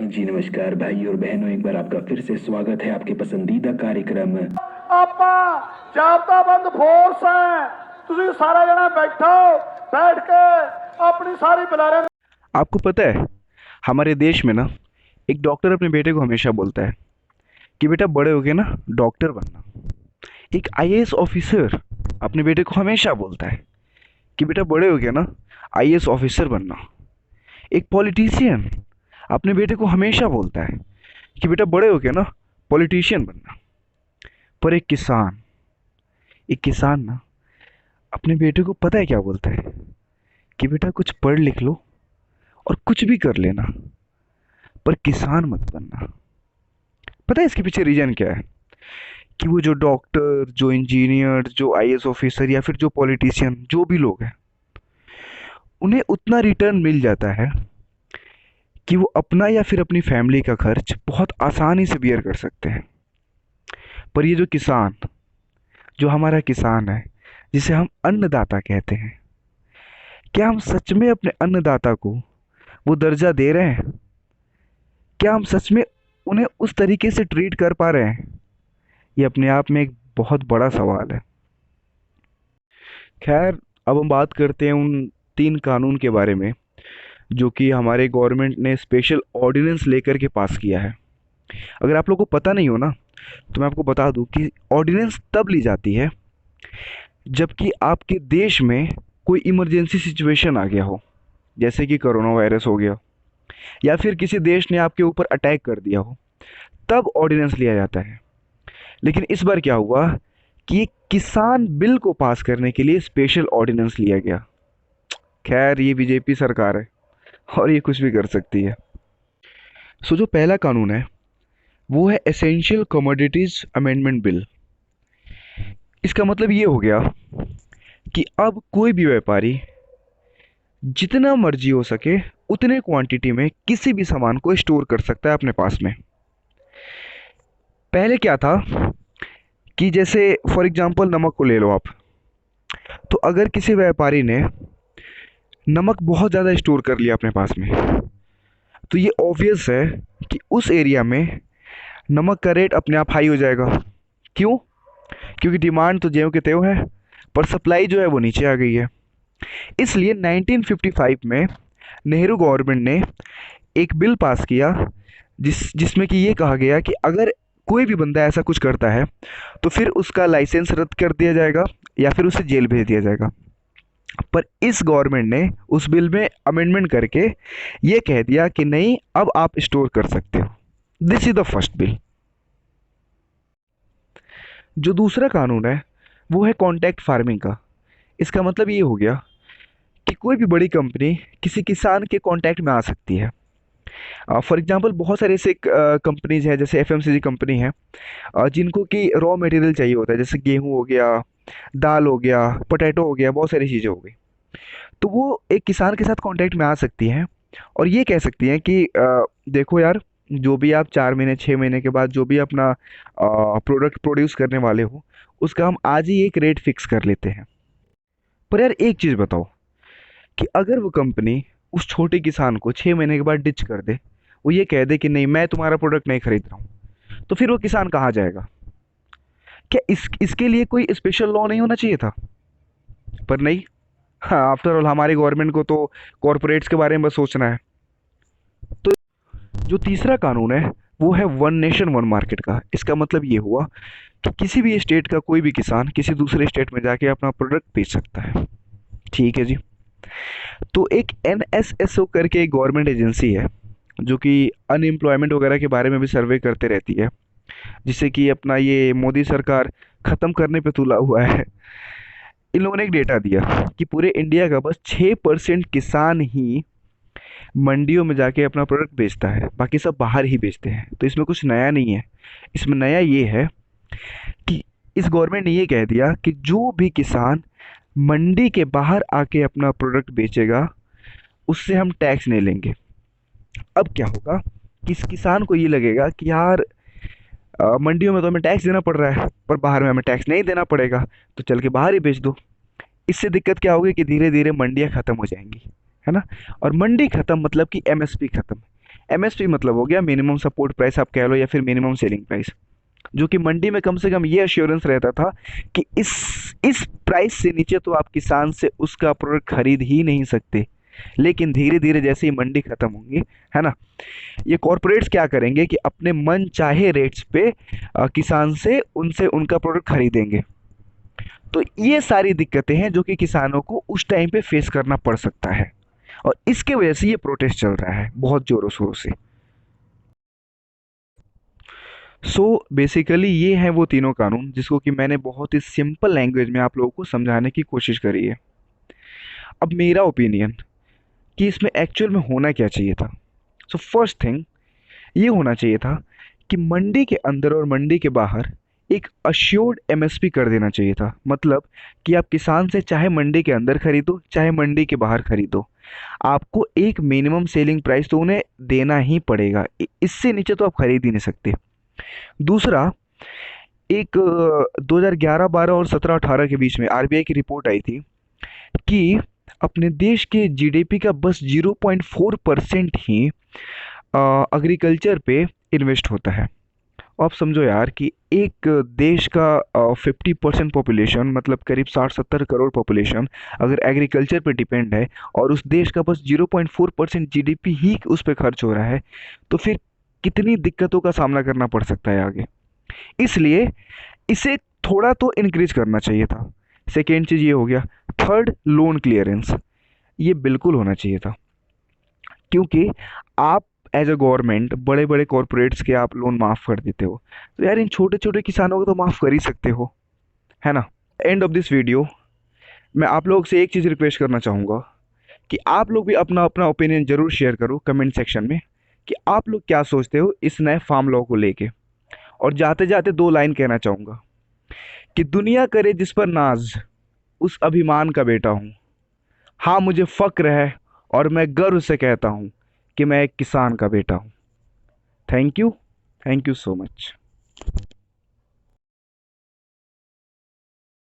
जी नमस्कार भाई और बहनों, एक बार आपका फिर से स्वागत है आपके पसंदीदा कार्यक्रम ਆਪਾਂ ਜਾਬਤਾਬੰਦ ਫੋਰਸ ਹੈ। ਤੁਸੀਂ ਸਾਰਾ ਜਣਾ ਬੈਠੋ, बैठ के अपनी सारी बिलारें। आपको पता है हमारे देश में ना एक डॉक्टर अपने बेटे को हमेशा बोलता है कि बेटा बड़े हो गए ना डॉक्टर बनना। एक आईएएस ऑफिसर अपने बेटे को हमेशा बोलता है कि बेटा बड़े हो गए ना आईएएस ऑफिसर बनना। एक पॉलिटिशियन अपने बेटे को हमेशा बोलता है कि बेटा बड़े हो गए ना पॉलिटिशियन बनना। पर एक किसान ना अपने बेटे को पता है क्या बोलता है कि बेटा कुछ पढ़ लिख लो और कुछ भी कर लेना, पर किसान मत बनना। पता है इसके पीछे रीजन क्या है? कि वो जो डॉक्टर, जो इंजीनियर, जो आईएएस ऑफिसर या फिर जो पॉलिटिशियन, जो भी लोग हैं, उन्हें उतना रिटर्न मिल जाता है कि वो अपना या फिर अपनी फैमिली का खर्च बहुत आसानी से बियर कर सकते हैं। पर ये जो किसान, जो हमारा किसान है, जिसे हम अन्नदाता कहते हैं, क्या हम सच में अपने अन्नदाता को वो दर्जा दे रहे हैं? क्या हम सच में उन्हें उस तरीके से ट्रीट कर पा रहे हैं? ये अपने आप में एक बहुत बड़ा सवाल है। खैर, अब हम बात करते हैं उन 3 कानून के बारे में जो कि हमारे गवर्नमेंट ने स्पेशल ऑर्डिनेंस लेकर के पास किया है। अगर आप लोगों को पता नहीं हो ना, तो मैं आपको बता दूं कि ऑर्डिनेंस तब ली जाती है जबकि आपके देश में कोई इमरजेंसी सिचुएशन आ गया हो, जैसे कि कोरोना वायरस हो गया या फिर किसी देश ने आपके ऊपर अटैक कर दिया हो, तब ऑर्डिनेंस लिया जाता है। लेकिन इस बार क्या हुआ कि किसान बिल को पास करने के लिए स्पेशल ऑर्डिनेंस लिया गया। खैर, ये बीजेपी सरकार है और ये कुछ भी कर सकती है। सो जो पहला कानून है वो है एसेंशियल कमोडिटीज अमेंडमेंट बिल। इसका मतलब ये हो गया कि अब कोई भी व्यापारी जितना मर्जी हो सके उतने क्वांटिटी में किसी भी सामान को स्टोर कर सकता है अपने पास में। पहले क्या था कि जैसे फॉर एग्जांपल नमक को ले लो आप, तो अगर किसी व्यापारी ने नमक बहुत ज़्यादा स्टोर कर लिया अपने पास में, तो ये ऑब्वियस है कि उस एरिया में नमक का रेट अपने आप हाई हो जाएगा। क्यों? क्योंकि डिमांड तो ज्यों के त्यों है, पर सप्लाई जो है वो नीचे आ गई है। इसलिए 1955 में नेहरू गवर्नमेंट ने एक बिल पास किया जिसमें कि ये कहा गया कि अगर कोई भी बंदा ऐसा कुछ करता है तो फिर उसका लाइसेंस रद्द कर दिया जाएगा या फिर उसे जेल भेज दिया जाएगा। पर इस गवर्नमेंट ने उस बिल में अमेंडमेंट करके ये कह दिया कि नहीं, अब आप स्टोर कर सकते हो। This is the first bill. जो दूसरा कानून है वो है कॉन्ट्रैक्ट फार्मिंग का। इसका मतलब ये हो गया कि कोई भी बड़ी कंपनी किसी किसान के कॉन्टैक्ट में आ सकती है। फॉर एग्जांपल बहुत सारे ऐसे कंपनीज हैं, जैसे एफएमसीजी कंपनी है, जिनको कि रॉ मटेरियल चाहिए होता है, जैसे गेहूं हो गया, दाल हो गया, पोटैटो हो गया, बहुत सारी चीज़ें हो गई। तो वो एक किसान के साथ कॉन्टैक्ट में आ सकती हैं और ये कह सकती हैं कि देखो यार, जो भी आप 4 महीने 6 महीने के बाद जो भी अपना प्रोडक्ट प्रोड्यूस करने वाले हो, उसका हम आज ही एक रेट फिक्स कर लेते हैं। पर यार एक चीज़ बताओ कि अगर वो कंपनी उस छोटे किसान को 6 महीने के बाद डिच कर दे, वो ये कह दे कि नहीं, मैं तुम्हारा प्रोडक्ट नहीं खरीद रहा हूँ, तो फिर वो किसान कहाँ जाएगा? क्या इसके लिए कोई स्पेशल लॉ नहीं होना चाहिए था? पर नहीं। हाँ, आफ्टर ऑल हमारी गवर्नमेंट को तो कॉरपोरेट्स के बारे में बस सोचना है। तो जो तीसरा कानून है वो है वन नेशन वन मार्केट का। इसका मतलब ये हुआ कि किसी भी स्टेट का कोई भी किसान किसी दूसरे स्टेट में जाके अपना प्रोडक्ट बेच सकता है। ठीक है जी। तो एक एनएसएसओ करके एक गवर्नमेंट एजेंसी है जो कि अनएम्प्लॉयमेंट वगैरह के बारे में भी सर्वे करते रहती है, जिससे कि अपना ये मोदी सरकार ख़त्म करने पे तुला हुआ है। इन लोगों ने एक डेटा दिया कि पूरे इंडिया का बस 6% किसान ही मंडियों में जाके अपना प्रोडक्ट बेचता है, बाकी सब बाहर ही बेचते हैं। तो इसमें कुछ नया नहीं है। इसमें नया ये है कि इस गवर्नमेंट ने ये कह दिया कि जो भी किसान मंडी के बाहर आके अपना प्रोडक्ट बेचेगा उससे हम टैक्स नहीं लेंगे। अब क्या होगा कि इस किसान को ये लगेगा कि यार मंडियों में तो हमें टैक्स देना पड़ रहा है, पर बाहर में हमें टैक्स नहीं देना पड़ेगा, तो चल के बाहर ही बेच दो। इससे दिक्कत क्या होगी कि धीरे धीरे मंडियाँ ख़त्म हो जाएंगी, है ना। और मंडी ख़त्म मतलब कि एमएसपी ख़त्म। एमएसपी मतलब हो गया मिनिमम सपोर्ट प्राइस आप कह लो, या फिर मिनिमम सेलिंग प्राइस, जो कि मंडी में कम से कम ये अश्योरेंस रहता था कि इस प्राइस से नीचे तो आप किसान से उसका प्रोडक्ट खरीद ही नहीं सकते। लेकिन धीरे धीरे जैसे ही मंडी खत्म होंगी, है ना, ये कॉरपोरेट्स क्या करेंगे कि अपने मन चाहे रेट्स पे किसान से उनसे उनका प्रोडक्ट खरीदेंगे। तो ये सारी दिक्कतें हैं जो कि किसानों को उस टाइम पे फेस करना पड़ सकता है, और इसके वजह से ये प्रोटेस्ट चल रहा है बहुत जोरों शोरों से। सो बेसिकली ये हैं वो तीनों कानून जिसको कि मैंने बहुत ही सिंपल लैंग्वेज में आप लोगों को समझाने की कोशिश करी है। अब मेरा ओपिनियन कि इसमें एक्चुअल में होना क्या चाहिए था। सो फर्स्ट थिंग ये होना चाहिए था कि मंडी के अंदर और मंडी के बाहर एक अश्योर्ड एमएसपी कर देना चाहिए था। मतलब कि आप किसान से चाहे मंडी के अंदर खरीदो चाहे मंडी के बाहर खरीदो, आपको एक मिनिमम सेलिंग प्राइस तो उन्हें देना ही पड़ेगा, इससे नीचे तो आप खरीद ही नहीं सकते। दूसरा, एक 2011-12 और 17-18 के बीच में आरबीआई की रिपोर्ट आई थी कि अपने देश के जीडीपी का बस 0.4% ही एग्रीकल्चर पे इन्वेस्ट होता है। आप समझो यार कि एक देश का 50% पॉपुलेशन, मतलब करीब 60-70 करोड़ पॉपुलेशन अगर एग्रीकल्चर पे डिपेंड है और उस देश का बस 0.4% जीडीपी ही उस पर खर्च हो रहा है, तो फिर कितनी दिक्कतों का सामना करना पड़ सकता है आगे। इसलिए इसे थोड़ा तो इंक्रीज करना चाहिए था। सेकेंड चीज़ ये हो गया। थर्ड, लोन क्लियरेंस, ये बिल्कुल होना चाहिए था, क्योंकि आप एज अ गवर्नमेंट बड़े बड़े कॉरपोरेट्स के आप लोन माफ़ कर देते हो, तो यार इन छोटे छोटे किसानों को तो माफ़ कर ही सकते हो, है ना। एंड ऑफ दिस वीडियो मैं आप लोग से एक चीज़ रिक्वेस्ट करना चाहूँगा कि आप लोग भी अपना अपना ओपिनियन ज़रूर शेयर करो कमेंट सेक्शन में कि आप लोग क्या सोचते हो इस नए फार्म लॉ को लेके। और जाते जाते दो लाइन कहना चाहूँगा कि दुनिया करे जिस पर नाज, उस अभिमान का बेटा हूँ। हाँ, मुझे फ़क्र है और मैं गर्व से कहता हूँ कि मैं एक किसान का बेटा हूँ। Thank you so much.